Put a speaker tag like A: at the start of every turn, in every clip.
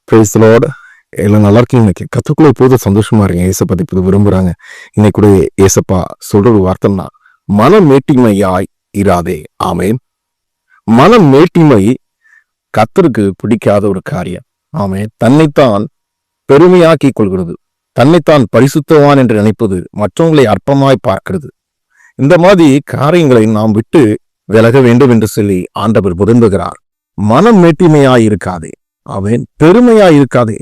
A: Praise the Lord. எல்லாம் நல்லா இருக்கீங்க. இன்னைக்கு கத்துக்குள்ள போது சந்தோஷமா இருக்கீங்க. ஏசப்பா இப்ப விரும்புறாங்க. இன்னைக்கு கூட ஏசப்பா சொல்ற ஒரு வார்த்தைன்னா, மனம் மேட்டிமையாய் இராதே. ஆமென். மனம் மேட்டிமை கர்த்தருக்கு பிடிக்காத ஒரு காரியம். ஆமென். தன்னைத்தான் பெருமையாக்கிக் கொள்கிறது, தன்னைத்தான் பரிசுத்தவான் என்று நினைப்பது, மற்றவங்களை அற்பமாய் பார்க்கிறது, இந்த மாதிரி காரியங்களை நாம் விட்டு விலக வேண்டும் என்று சொல்லி ஆண்டவர் விரும்புகிறார். மனம் மேட்டிமையாய் இருக்காதே. அவன் பெருமையா இருக்காதே.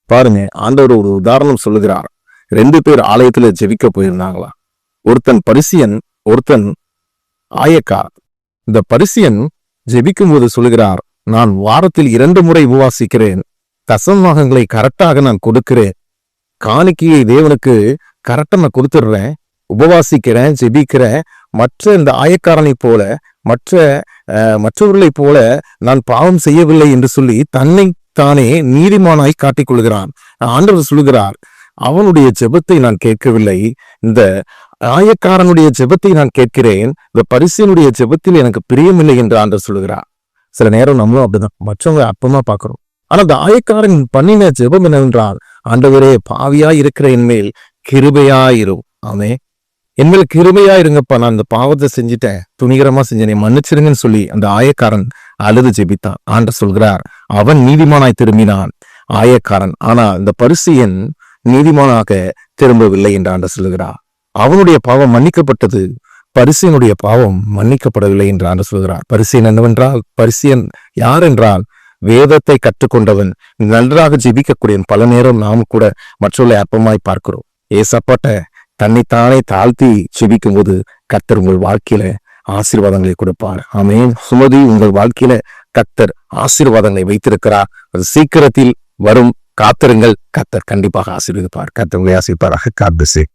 A: பாருங்க, ஆண்டவர் ஒரு உதாரணம் சொல்லுகிறார். 2 பேர் ஆலயத்துல ஜெபிக்க போயிருந்தாங்களா. ஒருத்தன் பரிசியன், ஒருத்தன் ஆயக்கார். இந்த பரிசியன் ஜெபிக்கும் போது சொல்லுகிறார், நான் வாரத்தில் 2 முறை உபவாசிக்கிறேன், தசமபாகங்களை கரெக்டாக நான் கொடுக்கிறேன், காணிக்கையை தேவனுக்கு கரெக்டா நான் கொடுத்துடுறேன், உபவாசிக்கிறேன், ஜெபிக்கிறேன். மற்ற இந்த ஆயக்காரனை போல மற்றவர்களை போல நான் பாவம் செய்யவில்லை என்று சொல்லி தன்னை தானே நீதிமானாய் காட்டிக் கொள்கிறான். ஆண்டவர் சொல்லுகிறார், அவனுடைய ஜெபத்தை நான் கேட்கவில்லை, இந்த ஆயக்காரனுடைய ஜெபத்தை நான் கேட்கிறேன், இந்த பரிசியனுடைய ஜெபத்தில் எனக்கு பிரியமில்லை என்று ஆண்டவர் சொல்லுகிறார். சில நேரம் நம்மளும் அப்படிதான் மற்றவங்க அப்பமா பாக்குறோம். ஆனா அந்த ஆயக்காரன் பண்ணின ஜெபம் என்னவென்றால், ஆண்டவரே, பாவியா இருக்கிற என்மேல் கிருபையாயிரும். ஆமே, என்மேல் கிருபையா இருங்கப்பா, நான் இந்த பாவத்தை செஞ்சுட்டேன், துணிகரமா செஞ்சேன், மன்னிச்சிருங்கன்னு சொல்லி அந்த ஆயக்காரன் அழுது ஜெபித்தான். ஆண்டவர் சொல்கிறார், அவன் நீதிமானாய் திரும்பினான், ஆயக்காரன். ஆனா இந்த பரிசியன் நீதிமானாக திரும்பவில்லை என்று ஆண்டவர் சொல்லுகிறார். அவனுடைய பாவம் மன்னிக்கப்பட்டது, பரிசியனுடைய பாவம் மன்னிக்கப்படவில்லை என்று ஆண்டவர் சொல்கிறார். பரிசியன் என்னவென்றால், பரிசியன் யார் என்றால், வேதத்தை கற்றுக்கொண்டவன், நன்றாக ஜெபிக்கக்கூடிய. பல நேரம் நாம் கூட மற்றவர்களை அற்பமாய் பார்க்கிறோம். ஏசப்பாட்ட தன்னைத்தானே தாழ்த்தி ஜெபிக்கும் போது கர்த்தர் உங்கள் வாழ்க்கையில ஆசீர்வாதங்களை கொடுப்பார். ஆமென். சுமதி, உங்கள் வாழ்க்கையில கர்த்தர் ஆசீர்வாதங்களை வைத்திருக்கிறார். அது சீக்கிரத்தில் வரும். காத்திருங்கள், கர்த்தர் கண்டிப்பாக ஆசீர்வதிப்பார். கர்த்தர் உங்களை ஆசீர்வதிப்பாராக. God bless you.